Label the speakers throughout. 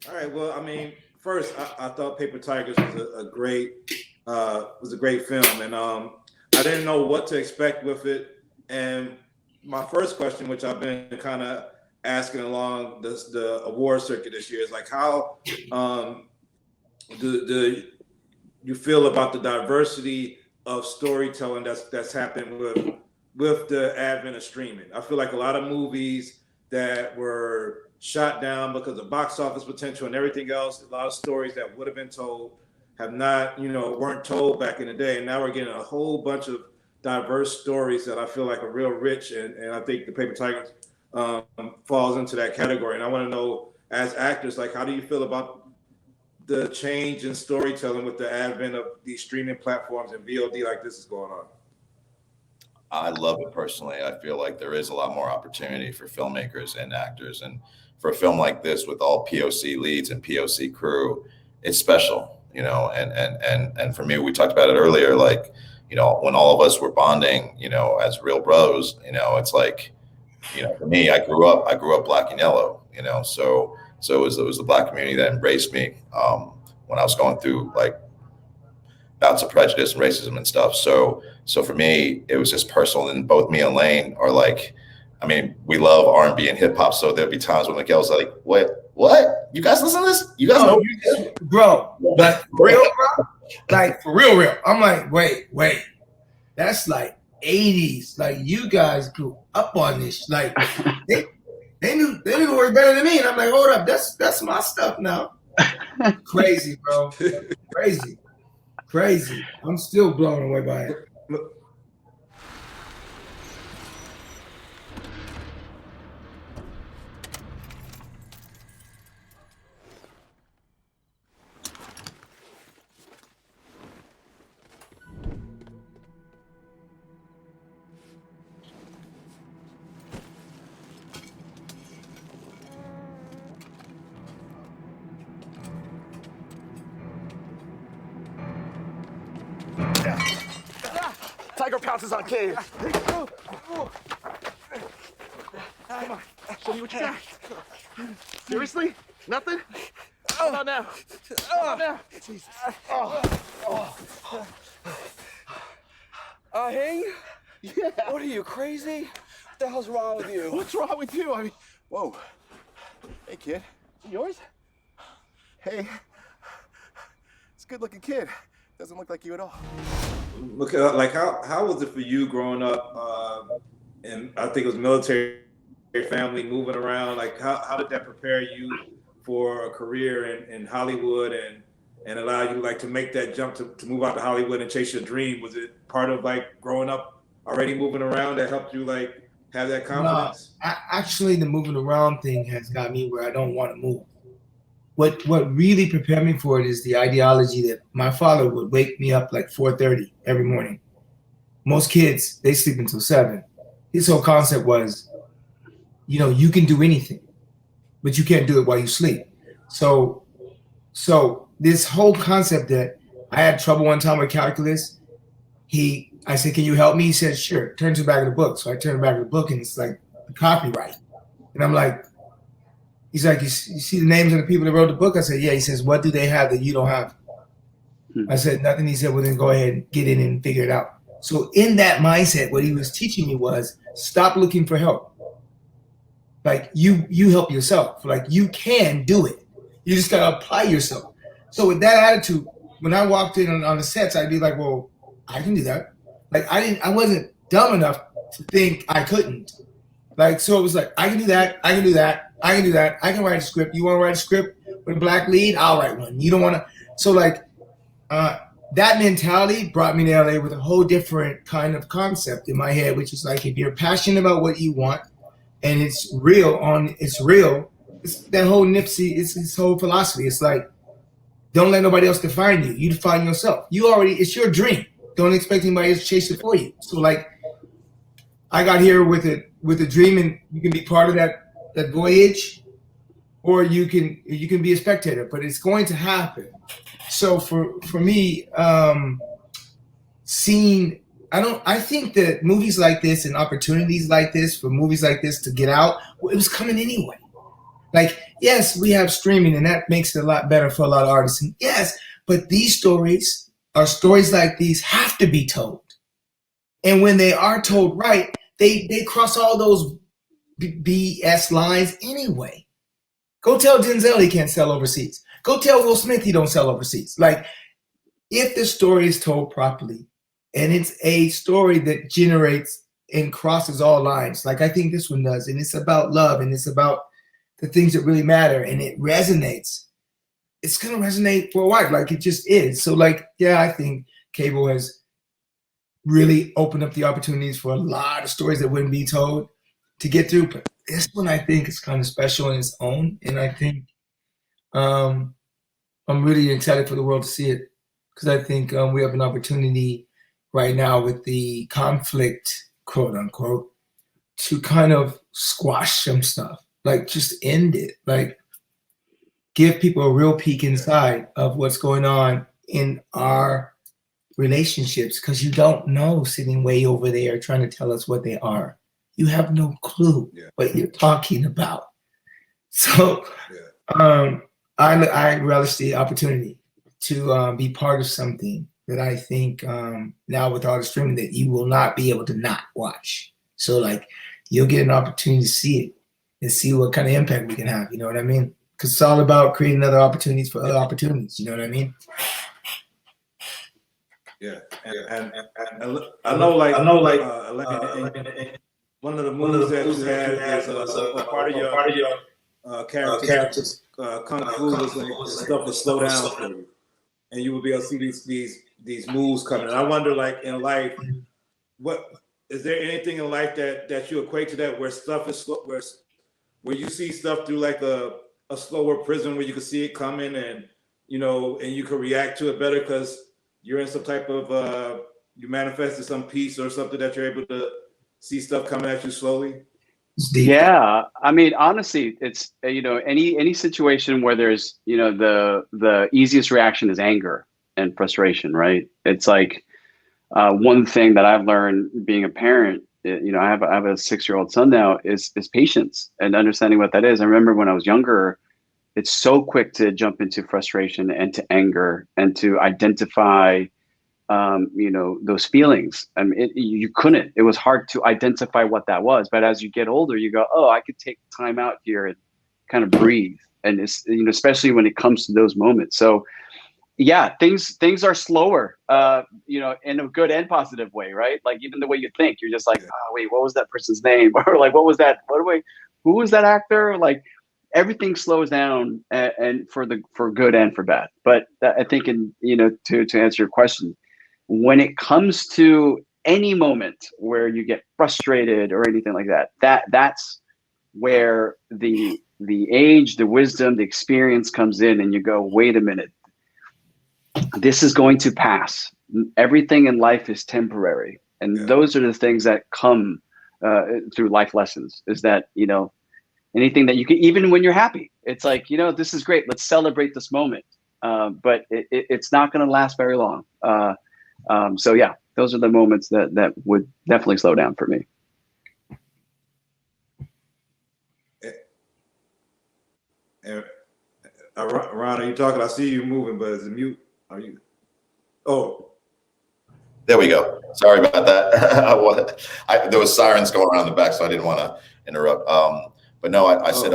Speaker 1: All right. Well, I mean, first, I thought Paper Tigers was a great film, and I didn't know what to expect with it. And my first question, which I've been kind of asking along the award circuit this year, is like, how do you feel about the diversity of storytelling that's happened with the advent of streaming? I feel like a lot of movies that were shot down because of box office potential and everything else, a lot of stories that would have been told have not, weren't told back in the day. And now we're getting a whole bunch of diverse stories that I feel like are real rich. And I think the Paper Tigers falls into that category. And I want to know, as actors, like, how do you feel about the change in storytelling with the advent of these streaming platforms and VOD like this is going on?
Speaker 2: I love it personally. I feel like there is a lot more opportunity for filmmakers and actors. And for a film like this with all POC leads and POC crew, it's special, and for me, we talked about it earlier, like, when all of us were bonding, as real bros, it's like, for me, I grew up black and yellow, so it was the Black community that embraced me when I was going through like bouts of prejudice and racism and stuff. So for me, it was just personal. And both me and Lane are like, I mean, we love R&B and hip hop. So there'll be times when Miguel's like, what? You guys listen to this? You guys know?
Speaker 3: Bro, like real, bro? Like for real. I'm like, wait. That's like 80s. Like you guys grew up on this. Like they knew the words better than me. And I'm like, hold up, that's my stuff now. Crazy, bro. Crazy. I'm still blown away by it.
Speaker 4: Tiger pounces on cave. Come on, show me what you got. Seriously? Nothing? How about now? Jesus.
Speaker 5: Hey?
Speaker 4: Yeah.
Speaker 5: What are you, crazy? What the hell's wrong with you?
Speaker 4: What's wrong with you? I mean,
Speaker 5: Whoa. Hey, kid.
Speaker 4: yours?
Speaker 5: Hey. It's a good-looking kid. Doesn't look like you at all.
Speaker 1: Look, like, how was it for you growing up? And I think it was military family, moving around. Like, how did that prepare you for a career in Hollywood and allow you like to make that jump to move out to Hollywood and chase your dream? Was it part of like growing up already moving around that helped you like have that confidence?
Speaker 3: No, actually, the moving around thing has got me where I don't want to move. What really prepared me for it is the ideology that my father would wake me up like 4:30 every morning. Most kids, they sleep until 7. His whole concept was, you can do anything, but you can't do it while you sleep. So this whole concept that I had trouble one time with calculus, I said, can you help me? He said, sure. Turn to the back of the book. So I turned to the back of the book and it's like the copyright. And I'm like, he's like, you see the names of the people that wrote the book? I said, yeah. He says, what do they have that you don't have? I said, nothing. He said, well, then go ahead and get in and figure it out. So in that mindset, what he was teaching me was stop looking for help. Like you help yourself. Like you can do it. You just got to apply yourself. So with that attitude, when I walked in on the sets, I'd be like, well, I can do that. Like I wasn't dumb enough to think I couldn't. Like, so it was like, I can do that. I can do that. I can do that. I can write a script. You want to write a script with a black lead? I'll write one. You don't want to. So like, that mentality brought me to LA with a whole different kind of concept in my head, which is like, if you're passionate about what you want and it's real, it's that whole Nipsey, it's his whole philosophy. It's like, don't let nobody else define you. You define yourself. It's your dream. Don't expect anybody else to chase it for you. So like, I got here with a dream, and you can be part of that voyage, or you can be a spectator, but it's going to happen. So for me, I think that movies like this and opportunities like this for movies like this to get out, well, it was coming anyway. Like, yes, we have streaming, and that makes it a lot better for a lot of artists. And yes, but these stories, or stories like these, have to be told. And when they are told right, they cross all those BS lines anyway. Go tell Denzel he can't sell overseas. Go tell Will Smith he don't sell overseas. Like, if the story is told properly, and it's a story that generates and crosses all lines, like I think this one does, and it's about love, and it's about the things that really matter, and it resonates, it's going to resonate worldwide, like it just is. So, like, yeah, I think cable has really opened up the opportunities for a lot of stories that wouldn't be told to get through. But this one, I think, is kind of special in its own, and I think I'm really excited for the world to see it, because I think we have an opportunity right now with the conflict, quote unquote, to kind of squash some stuff, like just end it, like give people a real peek inside of what's going on in our relationships, because you don't know, sitting way over there trying to tell us what they are. You have no clue what you're talking about. So I relish the opportunity to be part of something that I think now with all the streaming that you will not be able to not watch. So like you'll get an opportunity to see it and see what kind of impact we can have. You know what I mean? Because it's all about creating other opportunities for other opportunities. You know what I mean?
Speaker 1: Yeah, and I know, like one of the moves that you had is a part of your characters kung fu was like stuff would slow down for you, and you would be able to see these moves coming. And I wonder, like in life, what is there anything in life that you equate to that, where stuff is slow, where you see stuff through like a slower prism, where you can see it coming, and you know, and you can react to it better because you're in some type of you manifested some peace or something that you're able to see stuff coming at you slowly?
Speaker 6: Yeah, I mean, honestly, it's you know, any situation where there's, you know, the easiest reaction is anger and frustration, right? It's like one thing that I've learned being a parent, you know, I have a 6-year-old son now, is patience and understanding what that is. I remember when I was younger, it's so quick to jump into frustration and to anger and to identify, you know, those feelings. I mean, you couldn't. It was hard to identify what that was. But as you get older, you go, oh, I could take time out here and kind of breathe. And it's, you know, especially when it comes to those moments. So, yeah, things are slower, you know, in a good and positive way, right? Like even the way you think, you're just like, oh, wait, what was that person's name? Or like, what was that? Who was that actor? Like, everything slows down, and for good and for bad. But I think, you know, to answer your question, when it comes to any moment where you get frustrated or anything like that's where the age, the wisdom, the experience comes in, and you go, wait a minute, this is going to pass. Everything in life is temporary, and those are the things that come through life lessons. Is that, you know, anything that you can, even when you're happy, it's like, you know, this is great. Let's celebrate this moment. But it's not going to last very long. So yeah, those are the moments that would definitely slow down for me.
Speaker 1: Ron, are you talking? I see you moving, but is it mute? Are you? Oh,
Speaker 2: there we go. Sorry about that. There was sirens going around the back, so I didn't want to interrupt. But no, I said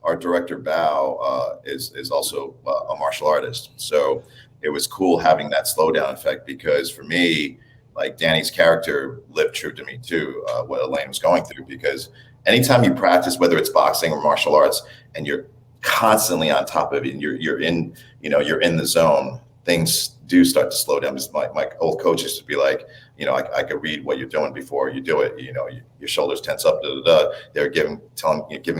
Speaker 2: our director Bao is also a martial artist, so it was cool having that slowdown effect, because for me, like Danny's character lived true to me too, what Elaine was going through, because anytime you practice, whether it's boxing or martial arts, and you're constantly on top of it, and you're in, you know, you're in the zone, things do start to slow down. My old coach used to be like, you know, I could read what you're doing before you do it. You know, your shoulders tense up. They're giving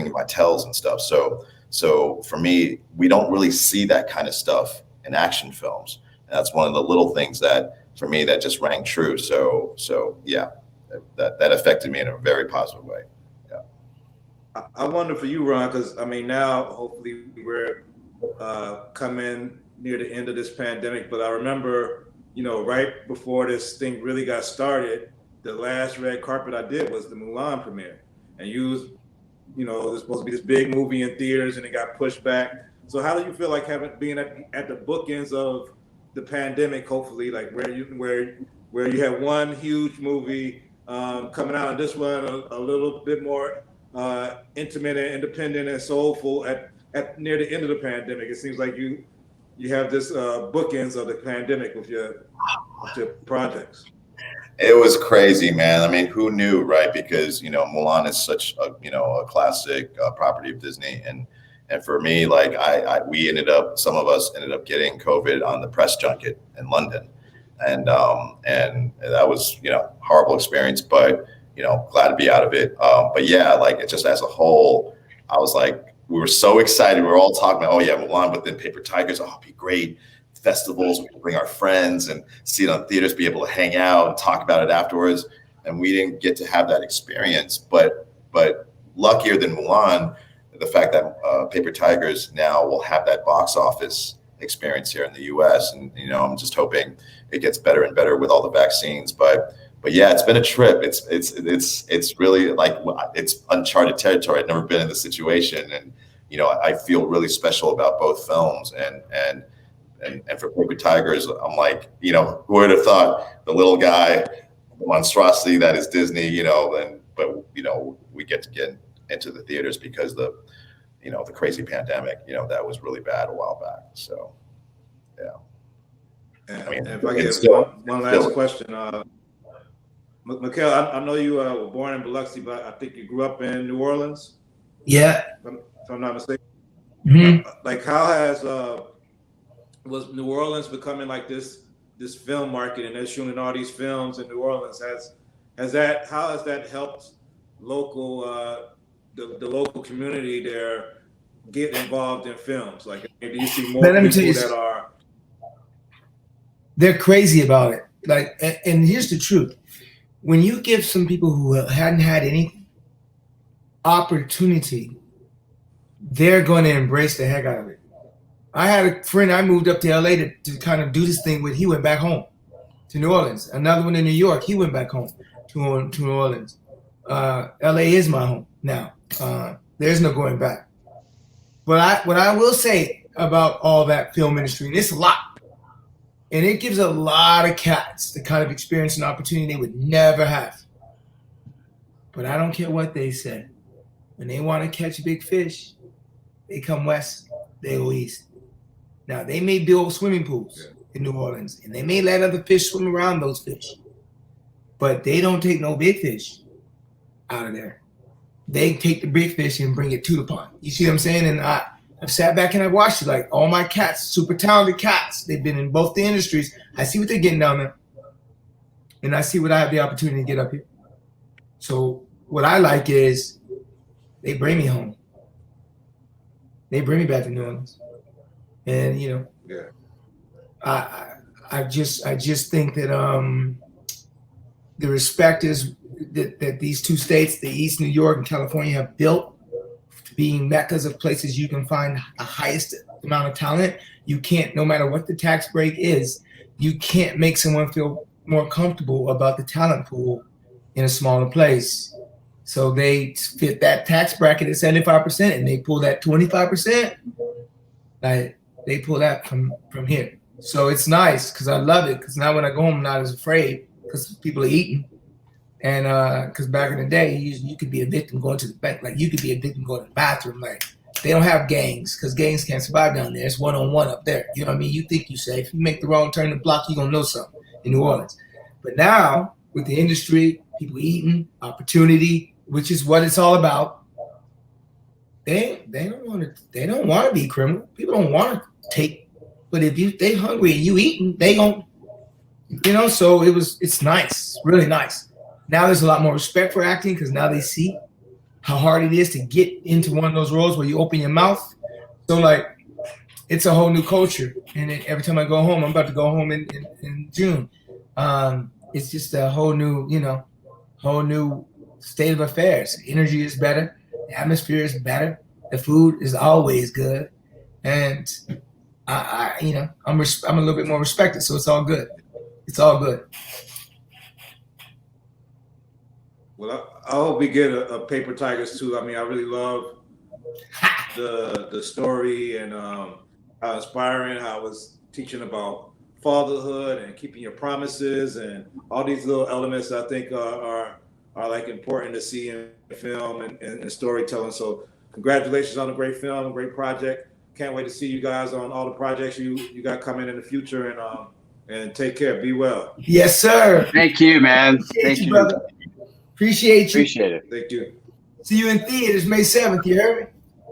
Speaker 2: me my tells and stuff. So for me, we don't really see that kind of stuff in action films. And that's one of the little things that for me that just rang true. So yeah, that affected me in a very positive way. Yeah.
Speaker 1: I wonder for you, Ron, because I mean, now hopefully we're coming near the end of this pandemic, but I remember, you know, right before this thing really got started, the last red carpet I did was the Mulan premiere, and you was you know, there's supposed to be this big movie in theaters and it got pushed back. So how do you feel like being at the bookends of the pandemic, hopefully, like where you have one huge movie coming out, and this one a little bit more intimate and independent and soulful at near the end of the pandemic? It seems like you have this bookends of the pandemic with your projects.
Speaker 2: It was crazy, man. I mean, who knew, right? Because, you know, Mulan is such a, you know, a classic property of Disney. And for me, like some of us ended up getting COVID on the press junket in London. And that was, you know, horrible experience, but, you know, glad to be out of it. But yeah, like it just as a whole, I was like, we were so excited. We were all talking about, oh yeah, Mulan, but then Paper Tigers, oh, it'd be great. Festivals, we can bring our friends and see it on theaters, be able to hang out and talk about it afterwards. And we didn't get to have that experience. But luckier than Mulan, the fact that Paper Tigers now will have that box office experience here in the US. And, you know, I'm just hoping it gets better and better with all the vaccines. But yeah, it's been a trip. It's really like, it's uncharted territory. I've never been in this situation. And, you know, I feel really special about both films. And for Paper Tigers, I'm like, you know, who would have thought the little guy, the monstrosity that is Disney, you know, but, you know, we get to get into the theaters because the crazy pandemic, you know, that was really bad a while back. So, yeah.
Speaker 1: I mean, if I get one last question, Mikhail, I know you were born in Biloxi, but I think you grew up in New Orleans.
Speaker 3: Yeah.
Speaker 1: If I'm not mistaken.
Speaker 3: Mm-hmm.
Speaker 1: Like, how was New Orleans becoming like this film market, and they're shooting all these films in New Orleans? How has that helped local the local community there get involved in films? Like, do you see more people that are?
Speaker 3: They're crazy about it. Like, and here's the truth: when you give some people who hadn't had any opportunity, they're going to embrace the heck out of it. I had a friend I moved up to LA to kind of do this thing with. He went back home to New Orleans. Another one in New York. He went back home to New Orleans. LA is my home now. There's no going back. But what I will say about all that film industry, and it's a lot, and it gives a lot of cats the kind of experience and opportunity they would never have. But I don't care what they say. When they want to catch big fish, they come west, they go east. Now, they may build swimming pools in New Orleans, and they may let other fish swim around those fish, but they don't take no big fish out of there. They take the big fish and bring it to the pond. You see what I'm saying? And I've sat back and I've watched it. Like, all my cats, super talented cats, they've been in both the industries. I see what they're getting down there, and I see what I have the opportunity to get up here. So what I like is they bring me home. They bring me back to New Orleans. And, you know, I just think that the respect is that these two states, the East New York and California, have built, being meccas of places you can find the highest amount of talent. You can't, no matter what the tax break is, you can't make someone feel more comfortable about the talent pool in a smaller place. So they fit that tax bracket at 75%, and they pull that 25%. Like, they pull that from here. So it's nice because I love it, because now when I go home, I'm not as afraid because people are eating. And because back in the day, you could be a victim going to the bank. Like, you could be a victim going to the bathroom. Like, they don't have gangs because gangs can't survive down there. It's one-on-one up there. You know what I mean? You think you're safe. You make the wrong turn in the block, you're going to know something in New Orleans. But now, with the industry, people eating, opportunity, which is what it's all about, they don't want to be criminal. People don't want to take, but if they hungry and you eating, they gon', you know. So it's nice, really nice. Now there's a lot more respect for acting because now they see how hard it is to get into one of those roles where you open your mouth. So like, it's a whole new culture. And every time I go home, I'm about to go home in June. It's just a whole new, whole new state of affairs. Energy is better. The atmosphere is better. The food is always good. And I'm a little bit more respected. So it's all good. It's all good.
Speaker 1: Well, I hope we get a Paper Tigers too. I mean, I really love the story and how inspiring, how it was teaching about fatherhood and keeping your promises and all these little elements I think are like important to see in film and storytelling. So congratulations on a great film, a great project. Can't wait to see you guys on all the projects you got coming in the future, and take care. Be well.
Speaker 3: Yes, sir.
Speaker 6: Thank you, man. Thank you,
Speaker 3: brother. Appreciate you.
Speaker 6: Appreciate it.
Speaker 1: Thank you.
Speaker 3: See you in theaters May 7th. You heard me?